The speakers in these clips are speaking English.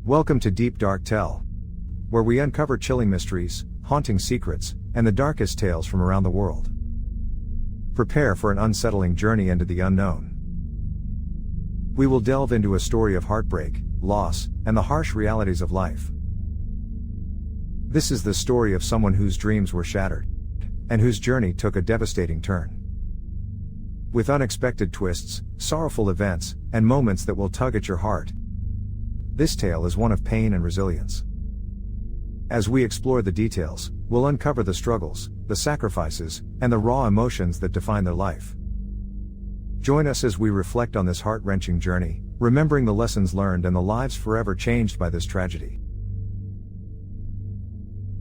Welcome to Deep Dark Tell, where we uncover chilling mysteries, haunting secrets, and the darkest tales from around the world. Prepare for an unsettling journey into the unknown. We will delve into a story of heartbreak, loss, and the harsh realities of life. This is the story of someone whose dreams were shattered, and whose journey took a devastating turn. With unexpected twists, sorrowful events, and moments that will tug at your heart, this tale is one of pain and resilience. As we explore the details, we'll uncover the struggles, the sacrifices, and the raw emotions that define their life. Join us as we reflect on this heart-wrenching journey, remembering the lessons learned and the lives forever changed by this tragedy.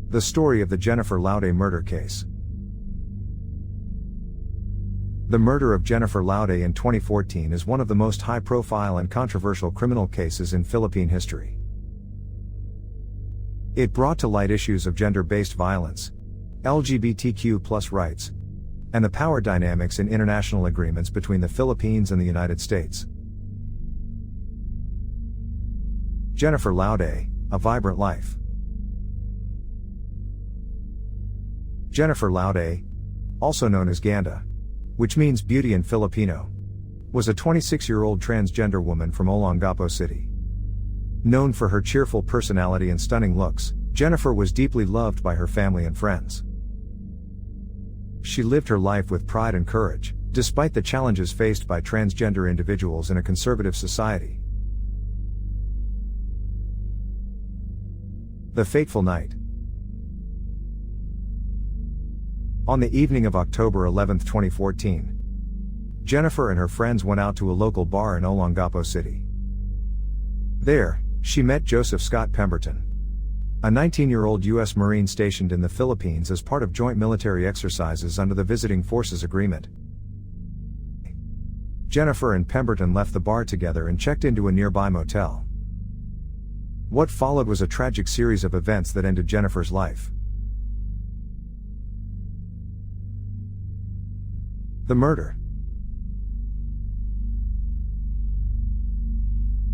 The story of the Jennifer Laude murder case. The murder of Jennifer Laude in 2014 is one of the most high-profile and controversial criminal cases in Philippine history. It brought to light issues of gender-based violence, LGBTQ+ rights, and the power dynamics in international agreements between the Philippines and the United States. Jennifer Laude, a vibrant life. Jennifer Laude, also known as Ganda, which means beauty in Filipino, was a 26-year-old transgender woman from Olongapo City. Known for her cheerful personality and stunning looks, Jennifer was deeply loved by her family and friends. She lived her life with pride and courage, despite the challenges faced by transgender individuals in a conservative society. The fateful night. On the evening of October 11, 2014, Jennifer and her friends went out to a local bar in Olongapo City. There, she met Joseph Scott Pemberton, a 19-year-old U.S. Marine stationed in the Philippines as part of joint military exercises under the Visiting Forces Agreement. Jennifer and Pemberton left the bar together and checked into a nearby motel. What followed was a tragic series of events that ended Jennifer's life. The murder.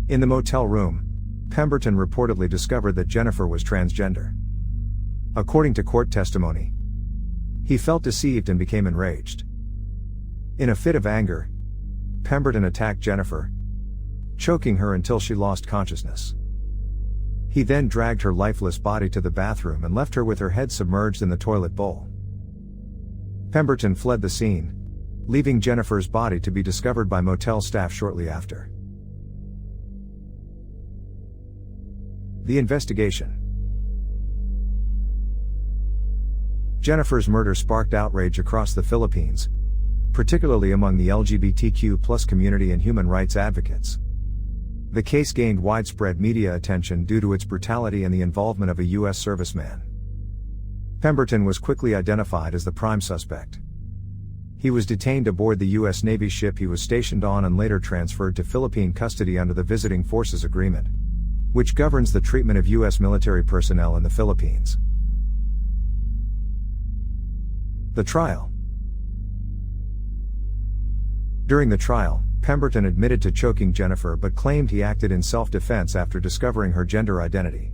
In the motel room, Pemberton reportedly discovered that Jennifer was transgender. According to court testimony, he felt deceived and became enraged. In a fit of anger, Pemberton attacked Jennifer, choking her until she lost consciousness. He then dragged her lifeless body to the bathroom and left her with her head submerged in the toilet bowl. Pemberton fled the scene, leaving Jennifer's body to be discovered by motel staff shortly after. The investigation. Jennifer's murder sparked outrage across the Philippines, particularly among the LGBTQ+ community and human rights advocates. The case gained widespread media attention due to its brutality and the involvement of a U.S. serviceman. Pemberton was quickly identified as the prime suspect. He was detained aboard the U.S. Navy ship he was stationed on and later transferred to Philippine custody under the Visiting Forces Agreement, which governs the treatment of U.S. military personnel in the Philippines. The trial. During the trial, Pemberton admitted to choking Jennifer but claimed he acted in self-defense after discovering her gender identity.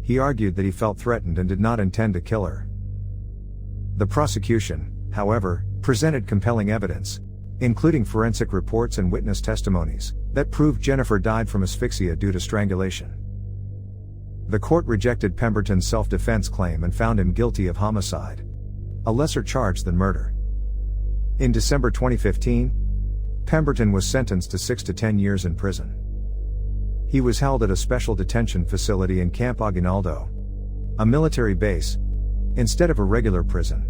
He argued that he felt threatened and did not intend to kill her. The prosecution, however, presented compelling evidence, including forensic reports and witness testimonies, that proved Jennifer died from asphyxia due to strangulation. The court rejected Pemberton's self-defense claim and found him guilty of homicide, a lesser charge than murder. In December 2015, Pemberton was sentenced to 6 to 10 years in prison. He was held at a special detention facility in Camp Aguinaldo, a military base, instead of a regular prison,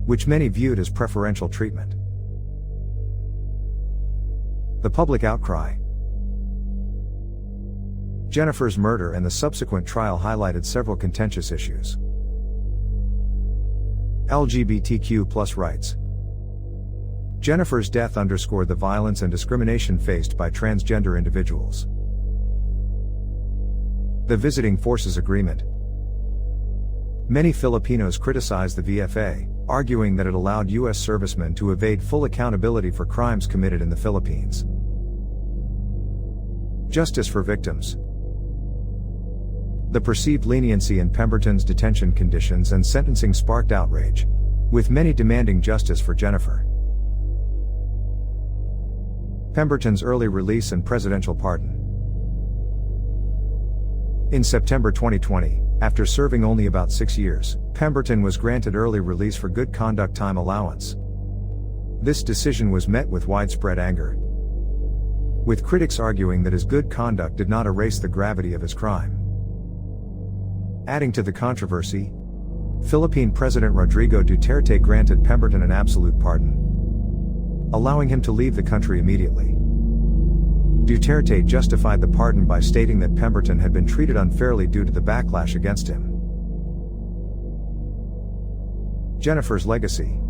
which many viewed as preferential treatment. The public outcry. Jennifer's murder and the subsequent trial highlighted several contentious issues. LGBTQ+ rights. Jennifer's death underscored the violence and discrimination faced by transgender individuals. The Visiting Forces Agreement. Many Filipinos criticized the VFA, arguing that it allowed U.S. servicemen to evade full accountability for crimes committed in the Philippines. Justice for victims. The perceived leniency in Pemberton's detention conditions and sentencing sparked outrage, with many demanding justice for Jennifer. Pemberton's early release and presidential pardon. In September 2020, after serving only about 6 years, Pemberton was granted early release for good conduct time allowance. This decision was met with widespread anger, with critics arguing that his good conduct did not erase the gravity of his crime. Adding to the controversy, Philippine President Rodrigo Duterte granted Pemberton an absolute pardon, allowing him to leave the country immediately. Duterte justified the pardon by stating that Pemberton had been treated unfairly due to the backlash against him. Jennifer's legacy.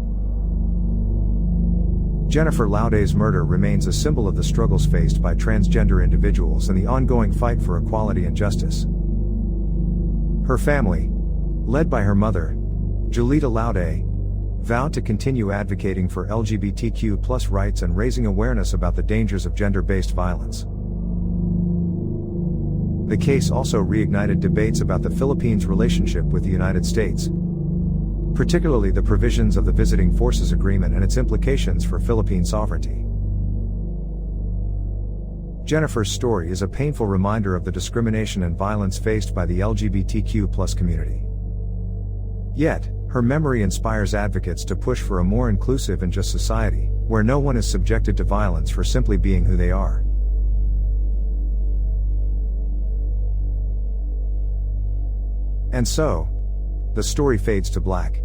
Jennifer Laude's murder remains a symbol of the struggles faced by transgender individuals and the ongoing fight for equality and justice. Her family, led by her mother, Jolita Laude, vowed to continue advocating for LGBTQ+ rights and raising awareness about the dangers of gender-based violence. The case also reignited debates about the Philippines' relationship with the United States, particularly the provisions of the Visiting Forces Agreement and its implications for Philippine sovereignty. Jennifer's story is a painful reminder of the discrimination and violence faced by the LGBTQ+ community. Yet, her memory inspires advocates to push for a more inclusive and just society, where no one is subjected to violence for simply being who they are. And so, the story fades to black,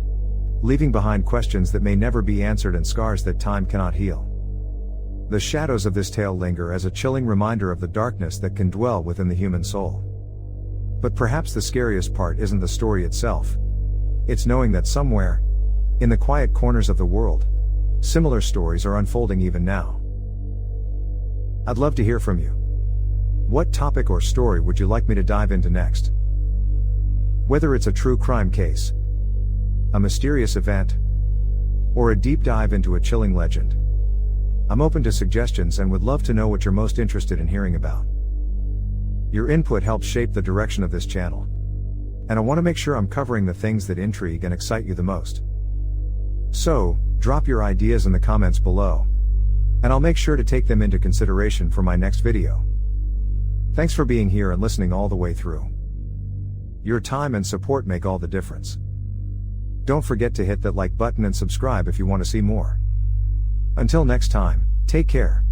leaving behind questions that may never be answered and scars that time cannot heal. The shadows of this tale linger as a chilling reminder of the darkness that can dwell within the human soul. But perhaps the scariest part isn't the story itself. It's knowing that somewhere, in the quiet corners of the world, similar stories are unfolding even now. I'd love to hear from you. What topic or story would you like me to dive into next? Whether it's a true crime case, a mysterious event, or a deep dive into a chilling legend, I'm open to suggestions and would love to know what you're most interested in hearing about. Your input helps shape the direction of this channel, and I want to make sure I'm covering the things that intrigue and excite you the most. So, drop your ideas in the comments below, and I'll make sure to take them into consideration for my next video. Thanks for being here and listening all the way through. Your time and support make all the difference. Don't forget to hit that like button and subscribe if you want to see more. Until next time, take care.